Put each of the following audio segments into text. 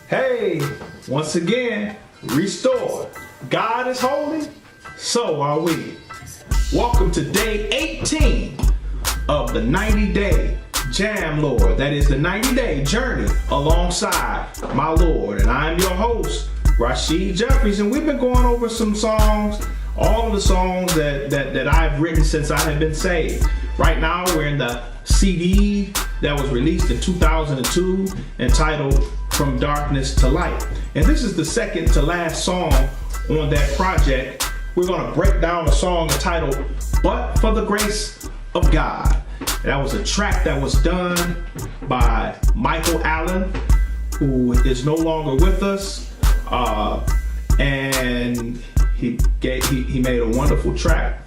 Hey, once again, restored. God is holy, so are we. Welcome to day 18 of the 90-day Jam Lord. That is the 90-day journey alongside my Lord. And I'm your host, Rashid Jeffries. And we've been going over some songs, all of the songs that I've written since I have been saved. Right now, we're in the CD that was released in 2002 entitled From Darkness to Light. And this is the second to last song on that project. We're going to break down a song entitled But for the Grace of God. That was a track that was done by Michael Allen, who is no longer with us. And he made a wonderful track.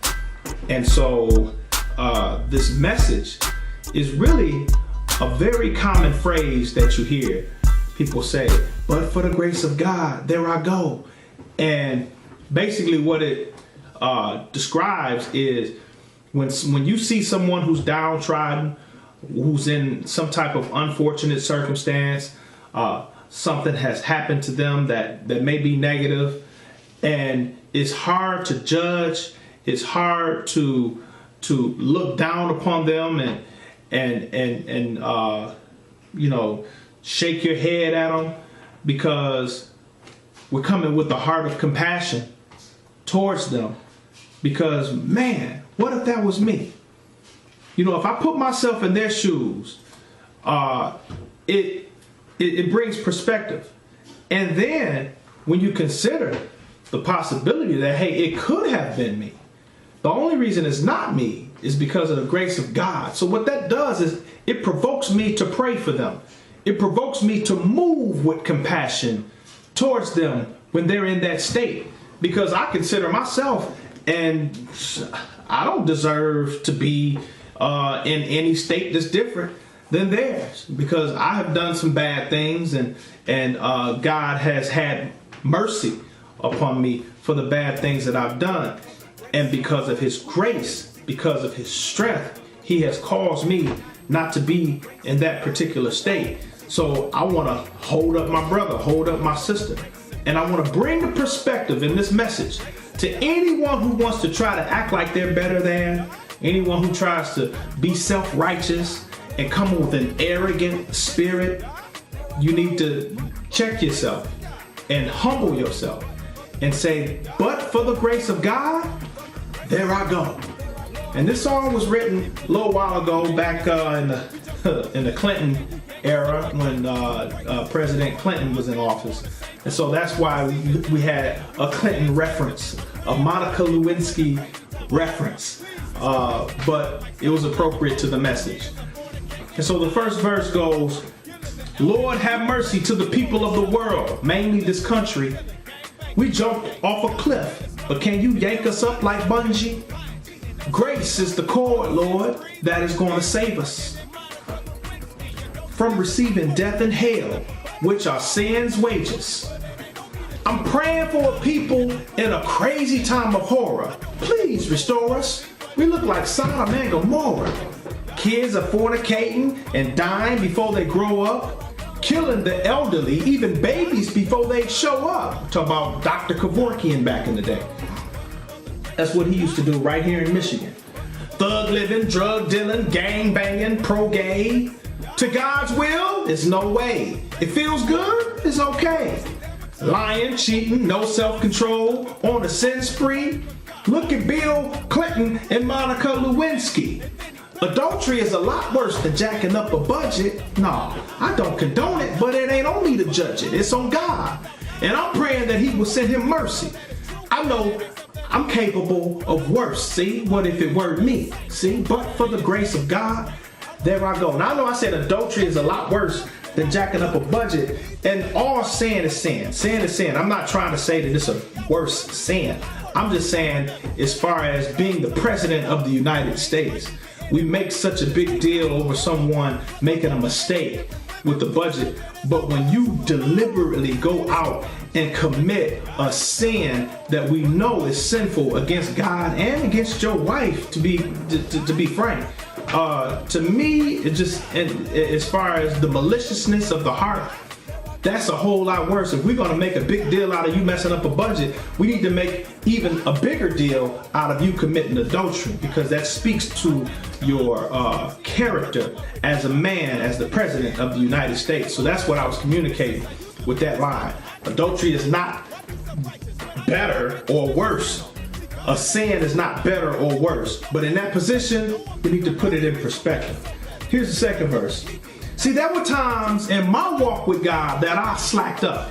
And so this message is really a very common phrase that you hear. People say, but for the grace of God, there I go. And basically what it describes is when you see someone who's downtrodden, who's in some type of unfortunate circumstance, something has happened to them that may be negative, and it's hard to judge, it's hard to look down upon them and shake your head at them, because we're coming with a heart of compassion towards them. Because, man, what if that was me? If I put myself in their shoes, it brings perspective. And then when you consider the possibility that, hey, it could have been me, the only reason it's not me is because of the grace of God. So what that does is it provokes me to pray for them. It provokes me to move with compassion towards them when they're in that state. Because I consider myself, and I don't deserve to be in any state that's different than theirs. Because I have done some bad things, and God has had mercy upon me for the bad things that I've done. And because of his grace, because of his strength, he has caused me not to be in that particular state. So I want to hold up my brother, hold up my sister. And I want to bring the perspective in this message to anyone who wants to try to act like they're better than, anyone who tries to be self-righteous and come with an arrogant spirit. You need to check yourself and humble yourself and say, but for the grace of God, there I go. And this song was written a little while ago, back in the Clinton era, when President Clinton was in office. And so that's why we had a Clinton reference, a Monica Lewinsky reference. But it was appropriate to the message. And so the first verse goes, Lord, have mercy to the people of the world, mainly this country. We jumped off a cliff, but can you yank us up like bungee? Grace is the cord, Lord, that is going to save us from receiving death and hell, which are sin's wages. I'm praying for a people in a crazy time of horror. Please restore us. We look like Sodom and Gomorrah. Kids are fornicating and dying before they grow up, killing the elderly, even babies, before they show up. Talk about Dr. Kevorkian back in the day. That's what he used to do right here in Michigan. Thug living, drug dealing, gang banging, pro-gay. To God's will, it's no way. It feels good, it's okay. Lying, cheating, no self-control, on a sin spree. Look at Bill Clinton and Monica Lewinsky. Adultery is a lot worse than jacking up a budget. No, I don't condone it, but it ain't on me to judge it. It's on God. And I'm praying that he will send him mercy. I know I'm capable of worse. See, what if it were me? See, but for the grace of God, there I go. Now I know I said adultery is a lot worse than jacking up a budget, and all sin is sin. Sin is sin. I'm not trying to say that it's a worse sin. I'm just saying, as far as being the president of the United States, we make such a big deal over someone making a mistake with the budget. But when you deliberately go out and commit a sin that we know is sinful against God and against your wife, to be frank, to me, it just, as far as the maliciousness of the heart, That's a whole lot worse. If we're going to make a big deal out of you messing up a budget, we need to make even a bigger deal out of you committing adultery, because that speaks to your character as a man, as the president of the United States. So that's what I was communicating with that line. Adultery is not better or worse. A sin is not better or worse. But in that position, we need to put it in perspective. Here's the second verse. See, there were times in my walk with God that I slacked up.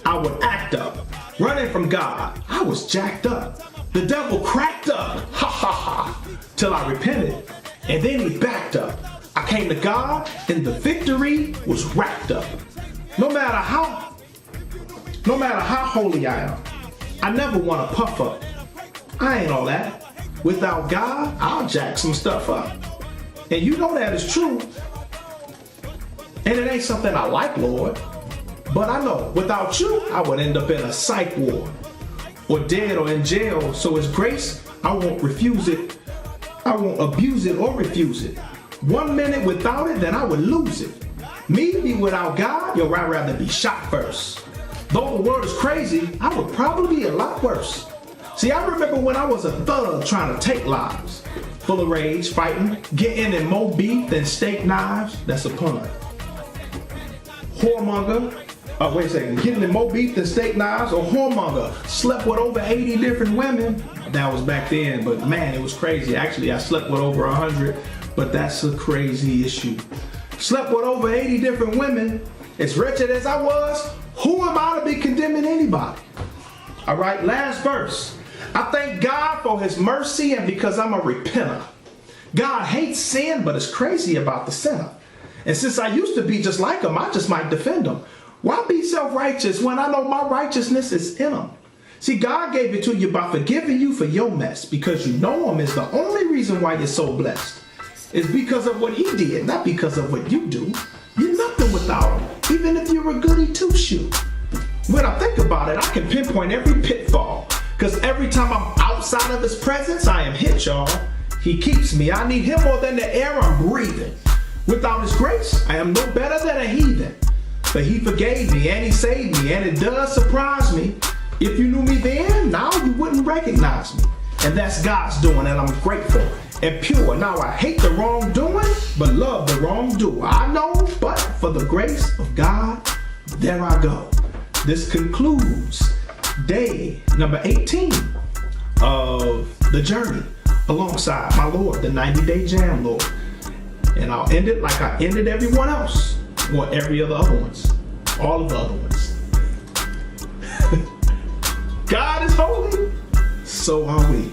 I would act up. Running from God, I was jacked up. The devil cracked up, ha ha ha, till I repented. And then he backed up. I came to God and the victory was wrapped up. No matter how holy I am, I never want to puff up. I ain't all that. Without God, I'll jack some stuff up. And you know that is true. And it ain't something I like, Lord. But I know without you, I would end up in a psych ward or dead or in jail. So His grace, I won't refuse it. I won't abuse it or refuse it. 1 minute without it, then I would lose it. Me be without God, yo, I'd rather be shot first. Though the world is crazy, I would probably be a lot worse. See, I remember when I was a thug trying to take lives. Full of rage, fighting, getting in more beef than steak knives. That's a pun. Whoremonger, getting in more beef than steak knives, or whoremonger, slept with over 80 different women. That was back then, but man, it was crazy. Actually, I slept with over 100, but that's a crazy issue. Slept with over 80 different women. As wretched as I was, who am I to be condemning anybody? All right, last verse. I thank God for His mercy and because I'm a repenter. God hates sin, but is crazy about the sinner. And since I used to be just like Him, I just might defend Him. Why be self-righteous when I know my righteousness is in Him? See, God gave it to you by forgiving you for your mess, because you know Him is the only reason why you're so blessed. It's because of what He did, not because of what you do. You're nothing without Him, even if you're a goody two-shoe. When I think about it, I can pinpoint every pitfall, because every time I'm outside of His presence, I am hit, y'all. He keeps me. I need Him more than the air I'm breathing. Without His grace, I am no better than a heathen. But He forgave me and He saved me, and it does surprise me. If you knew me then, now you wouldn't recognize me. And that's God's doing, and I'm grateful and pure. Now I hate the wrongdoing, but love the wrongdoer. I know, but for the grace of God, there I go. This concludes day number 18 of the journey alongside my Lord, the 90-day Jam Lord. And I'll end it like I ended everyone else, or every other ones, all of the other ones. God is holy, so are we.